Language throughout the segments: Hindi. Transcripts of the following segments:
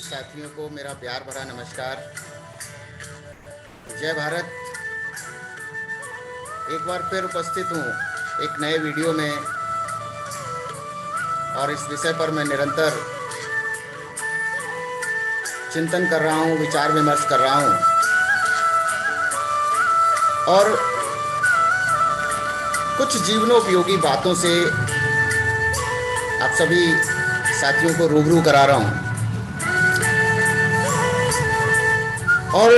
साथियों को मेरा प्यार भरा नमस्कार। जय भारत। एक बार फिर उपस्थित हूँ एक नए वीडियो में, और इस विषय पर मैं निरंतर चिंतन कर रहा हूँ, विचार विमर्श कर रहा हूँ और कुछ जीवनोपयोगी बातों से आप सभी साथियों को रूबरू करा रहा हूँ। और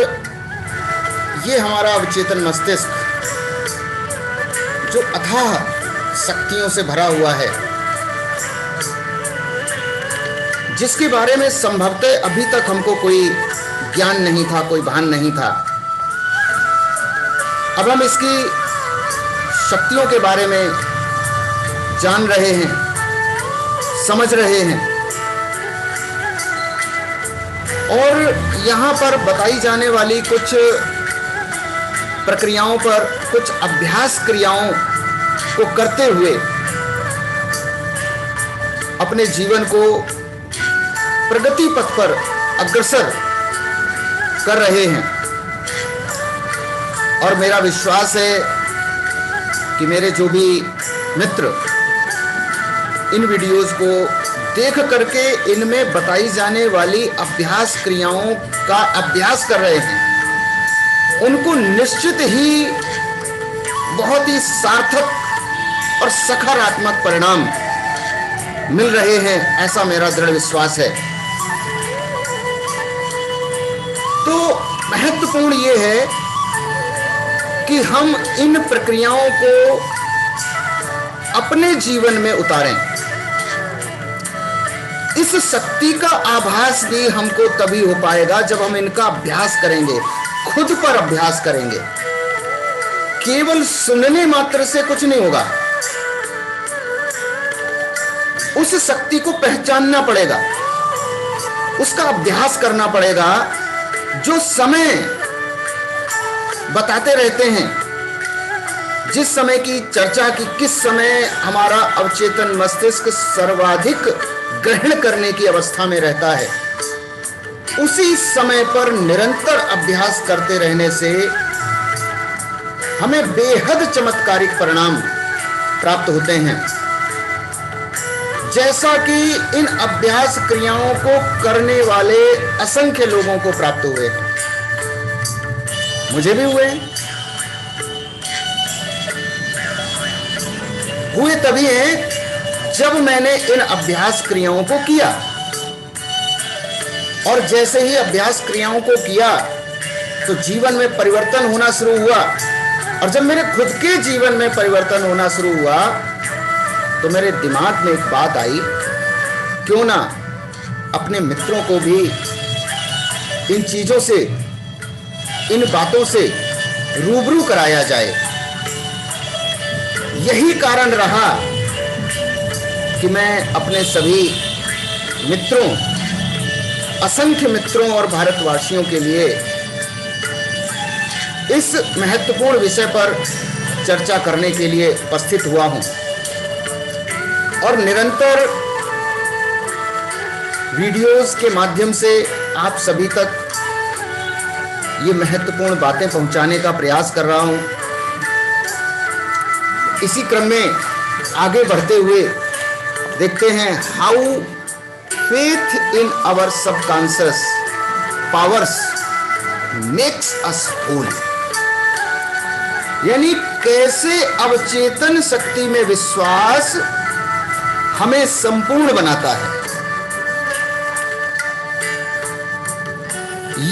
ये हमारा अवचेतन मस्तिष्क जो अथाह शक्तियों से भरा हुआ है, जिसके बारे में संभवतः अभी तक हमको कोई ज्ञान नहीं था, कोई भान नहीं था। अब हम इसकी शक्तियों के बारे में जान रहे हैं, समझ रहे हैं, और यहाँ पर बताई जाने वाली कुछ प्रक्रियाओं पर, कुछ अभ्यास क्रियाओं को करते हुए अपने जीवन को प्रगति पथ पर अग्रसर कर रहे हैं। और मेरा विश्वास है कि मेरे जो भी मित्र इन वीडियोस को देख करके इनमें बताई जाने वाली अभ्यास क्रियाओं का अभ्यास कर रहे हैं, उनको निश्चित ही बहुत ही सार्थक और सकारात्मक परिणाम मिल रहे हैं, ऐसा मेरा दृढ़ विश्वास है। तो महत्वपूर्ण ये है कि हम इन प्रक्रियाओं को अपने जीवन में उतारें। इस शक्ति का आभास भी हमको तभी हो पाएगा जब हम इनका अभ्यास करेंगे, खुद पर अभ्यास करेंगे। केवल सुनने मात्र से कुछ नहीं होगा, उस शक्ति को पहचानना पड़ेगा, उसका अभ्यास करना पड़ेगा। जो समय बताते रहते हैं, जिस समय की चर्चा की किस समय हमारा अवचेतन मस्तिष्क सर्वाधिक ग्रहण करने की अवस्था में रहता है, उसी समय पर निरंतर अभ्यास करते रहने से हमें बेहद चमत्कारिक परिणाम प्राप्त होते हैं, जैसा कि इन अभ्यास क्रियाओं को करने वाले असंख्य लोगों को प्राप्त हुए हैं। मुझे भी हुए तभी हैं जब मैंने इन अभ्यास क्रियाओं को किया। और जैसे ही अभ्यास क्रियाओं को किया तो जीवन में परिवर्तन होना शुरू हुआ। और जब मेरे खुद के जीवन में परिवर्तन होना शुरू हुआ तो मेरे दिमाग में एक बात आई, क्यों ना अपने मित्रों को भी इन चीजों से, इन बातों से रूबरू कराया जाए। यही कारण रहा कि मैं अपने सभी मित्रों, असंख्य मित्रों और भारतवासियों के लिए इस महत्वपूर्ण विषय पर चर्चा करने के लिए उपस्थित हुआ हूं। और निरंतर वीडियोस के माध्यम से आप सभी तक ये महत्वपूर्ण बातें पहुंचाने का प्रयास कर रहा हूं। इसी क्रम में आगे बढ़ते हुए देखते हैं how faith in our subconscious powers makes us whole, यानी कैसे अवचेतन शक्ति में विश्वास हमें संपूर्ण बनाता है।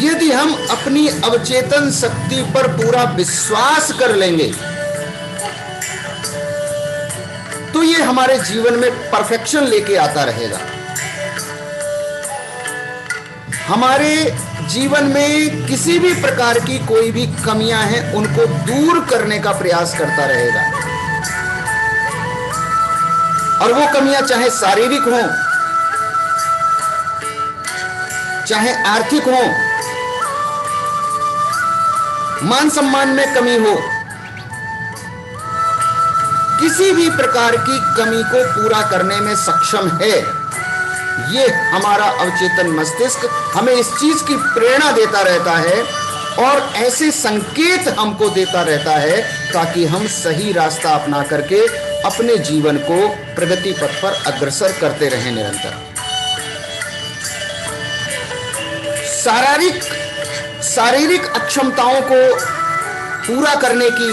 यदि हम अपनी अवचेतन शक्ति पर पूरा विश्वास कर लेंगे तो ये हमारे जीवन में परफेक्शन लेके आता रहेगा। हमारे जीवन में किसी भी प्रकार की कोई भी कमियां हैं उनको दूर करने का प्रयास करता रहेगा। और वो कमियां चाहे शारीरिक हों, चाहे आर्थिक हों, मान सम्मान में कमी हो, किसी भी प्रकार की कमी को पूरा करने में सक्षम है ये हमारा अवचेतन मस्तिष्क हमें इस चीज की प्रेरणा देता रहता है और ऐसे संकेत हमको देता रहता है ताकि हम सही रास्ता अपना करके अपने जीवन को प्रगति पथ पर अग्रसर करते रहें निरंतर। शारीरिक अक्षमताओं को पूरा करने की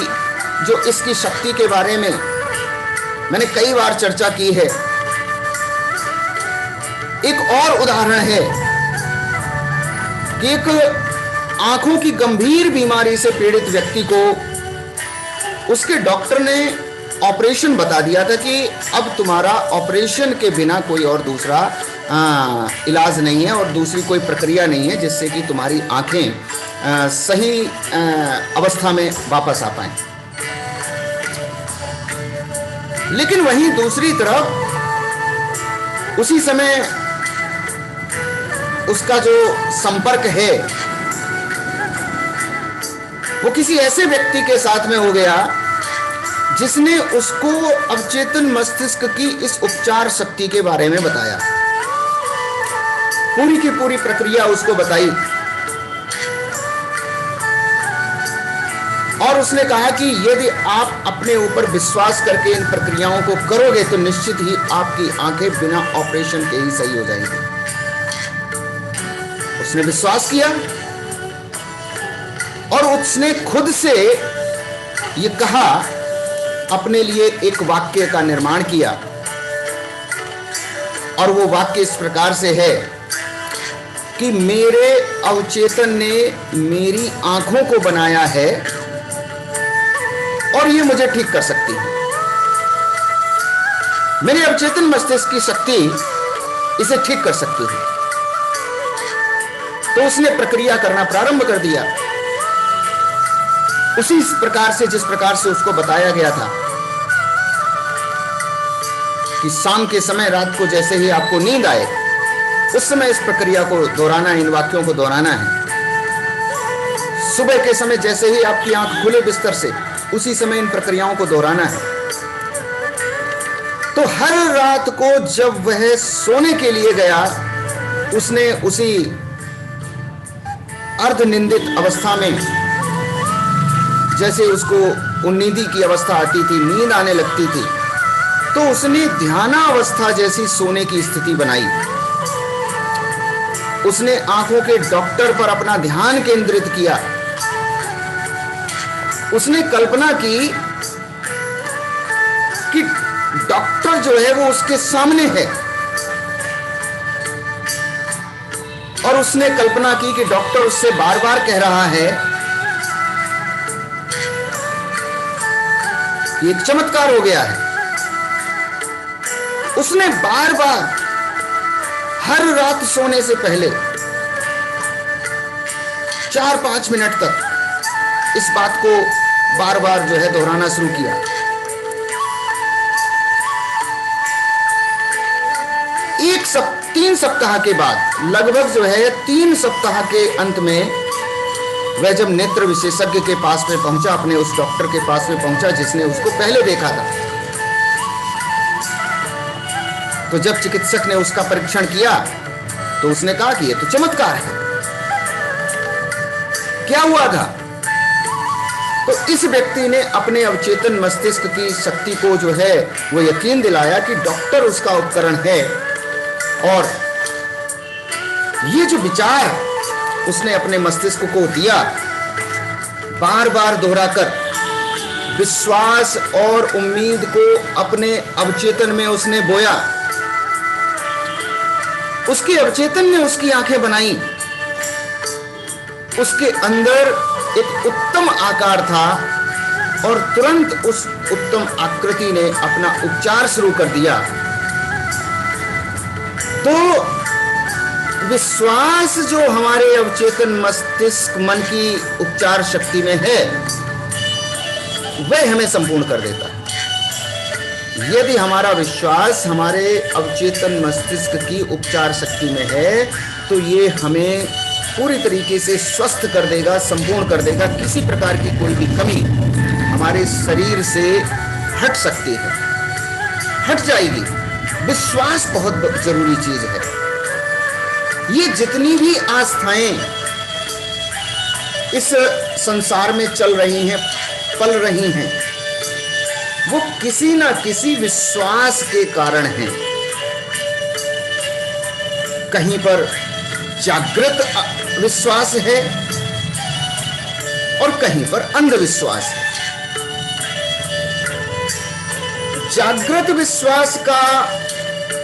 जो इसकी शक्ति के बारे में मैंने कई बार चर्चा की है। एक और उदाहरण है कि एक आंखों की गंभीर बीमारी से पीड़ित व्यक्ति को उसके डॉक्टर ने ऑपरेशन बता दिया था कि अब तुम्हारा ऑपरेशन के बिना कोई और दूसरा इलाज नहीं है और दूसरी कोई प्रक्रिया नहीं है जिससे कि तुम्हारी आंखें सही अवस्था में वापस आ पाएं। लेकिन वहीं दूसरी तरफ उसी समय उसका जो संपर्क है वो किसी ऐसे व्यक्ति के साथ में हो गया जिसने उसको अवचेतन मस्तिष्क की इस उपचार शक्ति के बारे में बताया, पूरी की पूरी प्रक्रिया उसको बताई और उसने कहा कि यदि आप अपने ऊपर विश्वास करके इन प्रक्रियाओं को करोगे तो निश्चित ही आपकी आंखें बिना ऑपरेशन के ही सही हो जाएंगी। उसने विश्वास किया और उसने खुद से ये कहा, अपने लिए एक वाक्य का निर्माण किया और वो वाक्य इस प्रकार से है कि मेरे अवचेतन ने मेरी आंखों को बनाया है और ये मुझे ठीक कर सकती है। मेरे अवचेतन मस्तिष्क की शक्ति इसे ठीक कर सकती है। तो उसने प्रक्रिया करना प्रारंभ कर दिया उसी प्रकार से जिस प्रकार से उसको बताया गया था कि शाम के समय रात को जैसे ही आपको नींद आए उस समय इस प्रक्रिया को दोहराना है, इन वाक्यों को दोहराना है। सुबह के समय जैसे ही आपकी आंख खुले बिस्तर से उसी समय इन प्रक्रियाओं को दोहराना है। तो हर रात को जब वह सोने के लिए गया उसने उसी अर्धनिंदित अवस्था में, जैसे उसको उन्नीदी की अवस्था आती थी, नींद आने लगती थी, तो उसने ध्यानावस्था जैसी सोने की स्थिति बनाई। उसने आंखों के डॉक्टर पर अपना ध्यान केंद्रित किया। उसने कल्पना की कि डॉक्टर जो है वो उसके सामने है और उसने कल्पना की कि डॉक्टर उससे बार बार कह रहा है, ये चमत्कार हो गया है। उसने बार बार हर रात सोने से पहले 4-5 मिनट तक इस बात को बार बार जो है दोहराना शुरू किया। 3 सप्ताह के बाद, लगभग जो है 3 सप्ताह के अंत में वह जब नेत्र विशेषज्ञ के पास में पहुंचा, अपने उस डॉक्टर के पास में पहुंचा जिसने उसको पहले देखा था, तो जब चिकित्सक ने उसका परीक्षण किया तो उसने कहा कि ये तो चमत्कार है। क्या हुआ था? तो इस व्यक्ति ने अपने अवचेतन मस्तिष्क की शक्ति को जो है वो यकीन दिलाया कि डॉक्टर उसका उपकरण है और ये जो विचार उसने अपने मस्तिष्क को दिया, बार बार दोहराकर विश्वास और उम्मीद को अपने अवचेतन में उसने बोया। उसके अवचेतन ने उसकी आंखें बनाई। उसके अंदर एक उत्तम आकार था और तुरंत उस उत्तम आकृति ने अपना उपचार शुरू कर दिया। तो विश्वास जो हमारे अवचेतन मस्तिष्क मन की उपचार शक्ति में है वह हमें संपूर्ण कर देता है। यदि हमारा विश्वास हमारे अवचेतन मस्तिष्क की उपचार शक्ति में है तो ये हमें पूरी तरीके से स्वस्थ कर देगा, संपूर्ण कर देगा। किसी प्रकार की कोई भी कमी हमारे शरीर से हट सकती है, हट जाएगी। विश्वास बहुत जरूरी चीज है। ये जितनी भी आस्थाएं इस संसार में चल रही हैं, पल रही हैं, वो किसी ना किसी विश्वास के कारण हैं। कहीं पर जागृत विश्वास है और कहीं पर अंधविश्वास है। जागृत विश्वास का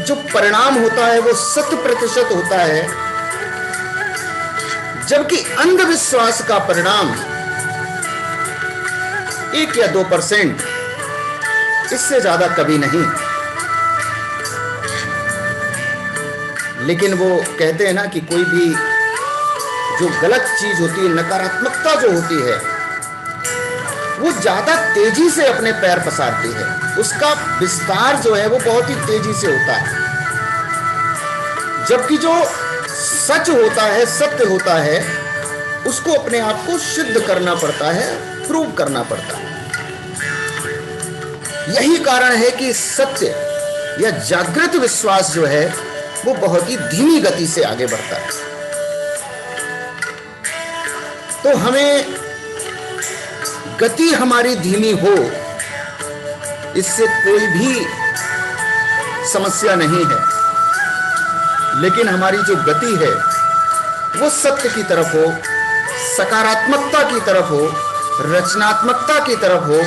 जो परिणाम होता है वो 100% होता है, जबकि अंधविश्वास का परिणाम 1 या 2%, इससे ज्यादा कभी नहीं। लेकिन वो कहते हैं ना कि कोई भी जो गलत चीज होती है, नकारात्मकता जो होती है, वो ज्यादा तेजी से अपने पैर पसारती है। उसका विस्तार जो है वो बहुत ही तेजी से होता है, जबकि जो सच होता है, सत्य होता है, उसको अपने आप को सिद्ध करना पड़ता है, प्रूव करना पड़ता है। यही कारण है कि सत्य या जागृत विश्वास जो है वो बहुत ही धीमी गति से आगे बढ़ता है। तो हमें गति हमारी धीमी हो, इससे कोई भी समस्या नहीं है, लेकिन हमारी जो गति है वो सत्य की तरफ हो, सकारात्मकता की तरफ हो, रचनात्मकता की तरफ हो,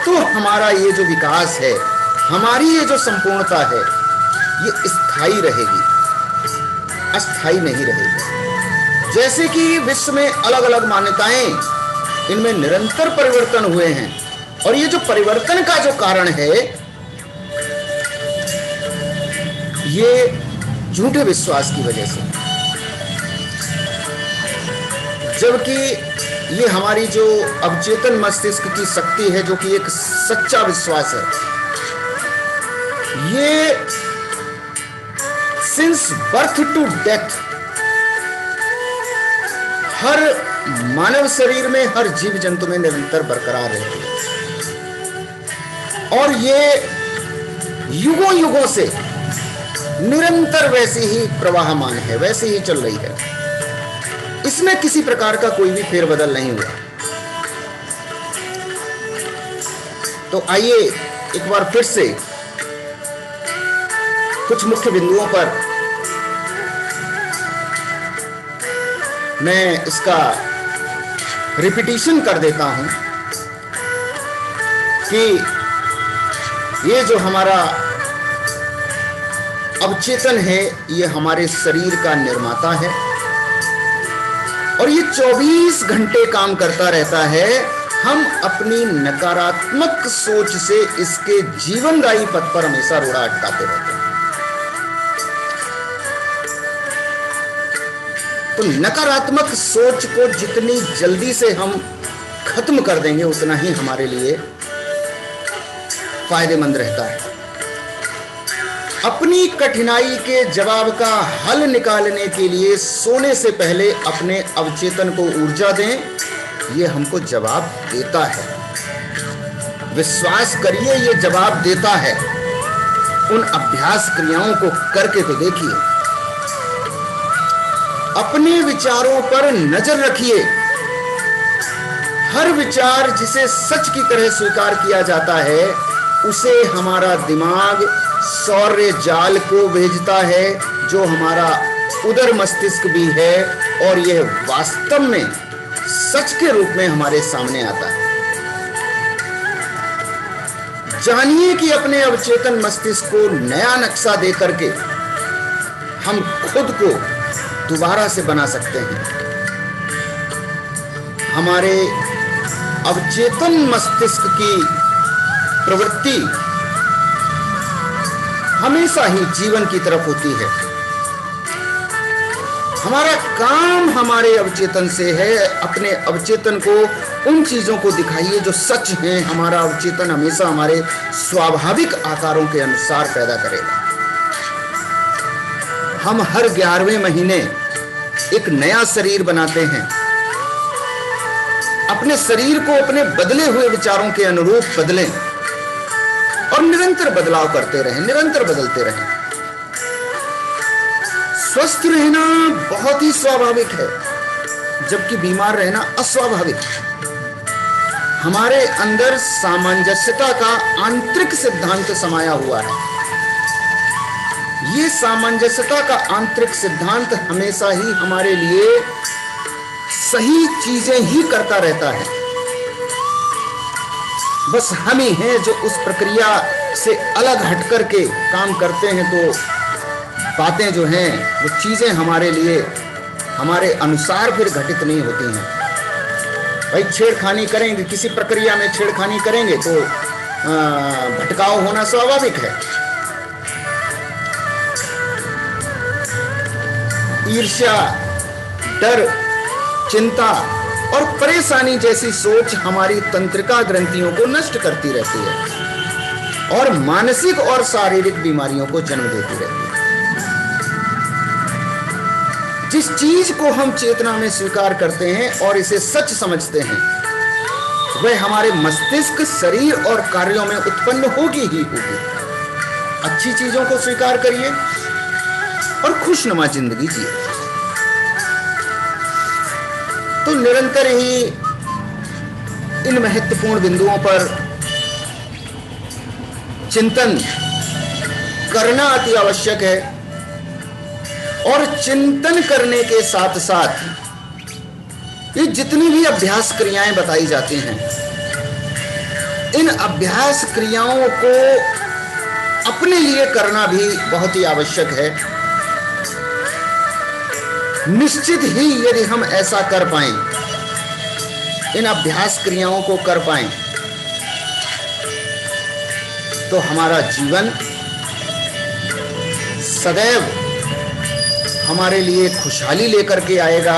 तो हमारा ये जो विकास है, हमारी ये जो संपूर्णता है, ये स्थायी रहेगी, अस्थायी नहीं रहेगी। जैसे कि विश्व में अलग अलग मान्यताएं, इनमें निरंतर परिवर्तन हुए हैं, और ये जो परिवर्तन का जो कारण है, ये झूठे विश्वास की वजह से, जबकि ये हमारी जो अवचेतन मस्तिष्क की शक्ति है, जो कि एक सच्चा विश्वास है, ये सिंस बर्थ टू डेथ हर मानव शरीर में, हर जीव जंतु में निरंतर बरकरार रहती है, और ये युगों युगों से निरंतर वैसे ही प्रवाहमान है, वैसे ही चल रही है। इसमें किसी प्रकार का कोई भी फेरबदल नहीं हुआ। तो आइए एक बार फिर से कुछ मुख्य बिंदुओं पर मैं इसका रिपीटिशन कर देता हूं कि ये जो हमारा अवचेतन है, ये हमारे शरीर का निर्माता है, और ये 24 घंटे काम करता रहता है। हम अपनी नकारात्मक सोच से इसके जीवनदायी पथ पर हमेशा रोड़ा अटकाते रहते हैं। तो नकारात्मक सोच को जितनी जल्दी से हम खत्म कर देंगे, उतना ही हमारे लिए फायदेमंद रहता है। अपनी कठिनाई के जवाब का हल निकालने के लिए सोने से पहले अपने अवचेतन को ऊर्जा दें, ये हमको जवाब देता है। विश्वास करिए, ये जवाब देता है। उन अभ्यास क्रियाओं को करके तो देखिए। अपने विचारों पर नजर रखिए। हर विचार जिसे सच की तरह स्वीकार किया जाता है, उसे हमारा दिमाग सौर्य जाल को भेजता है, जो हमारा उदर मस्तिष्क भी है, और यह वास्तव में सच के रूप में हमारे सामने आता है। जानिए कि अपने अवचेतन मस्तिष्क को नया नक्शा दे करके हम खुद को दोबारा से बना सकते हैं। हमारे अवचेतन मस्तिष्क की प्रवृत्ति हमेशा ही जीवन की तरफ होती है। हमारा काम हमारे अवचेतन से है। अपने अवचेतन को उन चीजों को दिखाइए जो सच हैं। हमारा अवचेतन हमेशा हमारे स्वाभाविक आकारों के अनुसार पैदा करेगा। हम हर 11वें महीने एक नया शरीर बनाते हैं। अपने शरीर को अपने बदले हुए विचारों के अनुरूप बदलें, और निरंतर बदलाव करते रहें, निरंतर बदलते रहें। स्वस्थ रहना बहुत ही स्वाभाविक है, जबकि बीमार रहना अस्वाभाविक है। हमारे अंदर सामंजस्यता का आंतरिक सिद्धांत समाया हुआ है। यह सामंजस्यता का आंतरिक सिद्धांत हमेशा ही हमारे लिए सही चीजें ही करता रहता है। बस हम ही हैं जो उस प्रक्रिया से अलग हटकर के काम करते हैं, तो बातें जो हैं वो चीजें हमारे लिए हमारे अनुसार फिर घटित नहीं होती हैं। भाई छेड़खानी करेंगे, किसी प्रक्रिया में छेड़खानी करेंगे तो भटकाव होना स्वाभाविक है। ईर्ष्या, डर, चिंता और परेशानी जैसी सोच हमारी तंत्रिका ग्रंथियों को नष्ट करती रहती है और मानसिक और शारीरिक बीमारियों को जन्म देती रहती है। जिस चीज को हम चेतना में स्वीकार करते हैं और इसे सच समझते हैं, वह हमारे मस्तिष्क, शरीर और कार्यों में उत्पन्न होगी ही होगी। अच्छी चीजों को स्वीकार करिए और खुशनुमा जिंदगी जिए। तो निरंतर ही इन महत्वपूर्ण बिंदुओं पर चिंतन करना अति आवश्यक है और चिंतन करने के साथ साथ ये जितनी भी अभ्यास क्रियाएं बताई जाती हैं, इन अभ्यास क्रियाओं को अपने लिए करना भी बहुत ही आवश्यक है। निश्चित ही यदि हम ऐसा कर पाएं, इन अभ्यास क्रियाओं को कर पाएं, तो हमारा जीवन सदैव हमारे लिए खुशहाली लेकर के आएगा।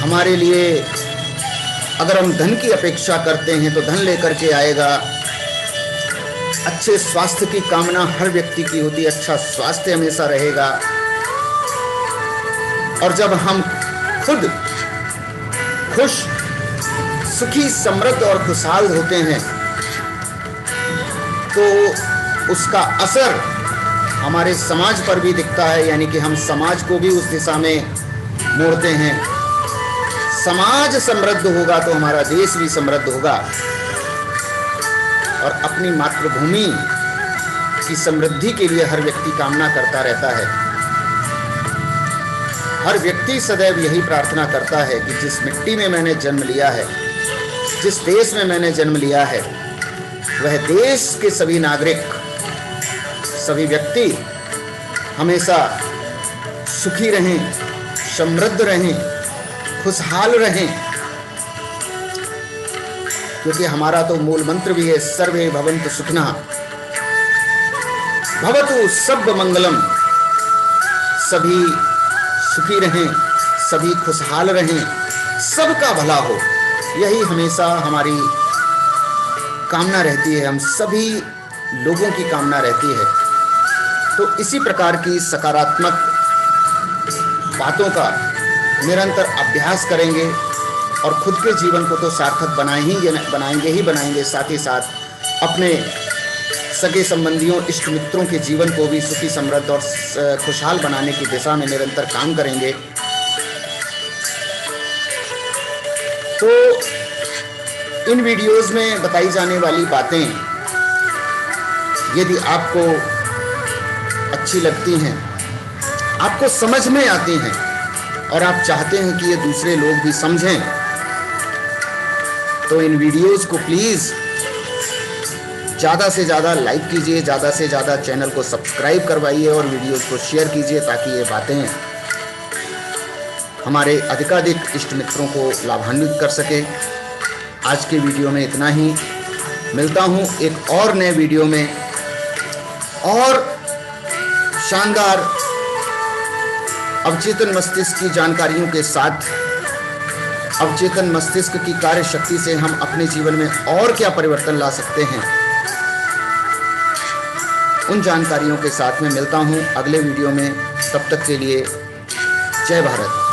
हमारे लिए अगर हम धन की अपेक्षा करते हैं तो धन लेकर के आएगा। अच्छे स्वास्थ्य की कामना हर व्यक्ति की होती है, अच्छा स्वास्थ्य हमेशा रहेगा। और जब हम खुद खुश, सुखी, समृद्ध और खुशहाल होते हैं, तो उसका असर हमारे समाज पर भी दिखता है, यानी कि हम समाज को भी उस दिशा में मोड़ते हैं। समाज समृद्ध होगा तो हमारा देश भी समृद्ध होगा और अपनी मातृभूमि की समृद्धि के लिए हर व्यक्ति कामना करता रहता है। हर व्यक्ति सदैव यही प्रार्थना करता है कि जिस मिट्टी में मैंने जन्म लिया है, जिस देश में मैंने जन्म लिया है, वह देश के सभी नागरिक, सभी व्यक्ति हमेशा सुखी रहें, समृद्ध रहें, खुशहाल रहें। क्योंकि हमारा तो मूल मंत्र भी है, सर्वे भवन्तु सुखिनः भवतु सब्ब मंगलम। सभी सुखी रहें, सभी खुशहाल रहें, सबका भला हो, यही हमेशा हमारी कामना रहती है, हम सभी लोगों की कामना रहती है। तो इसी प्रकार की सकारात्मक बातों का निरंतर अभ्यास करेंगे और खुद के जीवन को तो सार्थक बनाएंगे, साथ ही साथ अपने सगे संबंधियों, इष्ट मित्रों के जीवन को भी सुखी, समृद्ध और खुशहाल बनाने की दिशा में निरंतर काम करेंगे। तो इन वीडियोस में बताई जाने वाली बातें यदि आपको अच्छी लगती हैं, आपको समझ में आती हैं और आप चाहते हैं कि ये दूसरे लोग भी समझें, तो इन वीडियोस को प्लीज़ ज़्यादा से ज़्यादा लाइक कीजिए, ज़्यादा से ज़्यादा चैनल को सब्सक्राइब करवाइए और वीडियोस को शेयर कीजिए, ताकि ये बातें हमारे अधिकाधिक इष्ट मित्रों को लाभान्वित कर सके। आज के वीडियो में इतना ही। मिलता हूँ एक और नए वीडियो में और शानदार अवचेतन मस्तिष्क की जानकारियों के साथ। अवचेतन मस्तिष्क की कार्य शक्ति से हम अपने जीवन में और क्या परिवर्तन ला सकते हैं, उन जानकारियों के साथ में मिलता हूं अगले वीडियो में। तब तक के लिए जय भारत।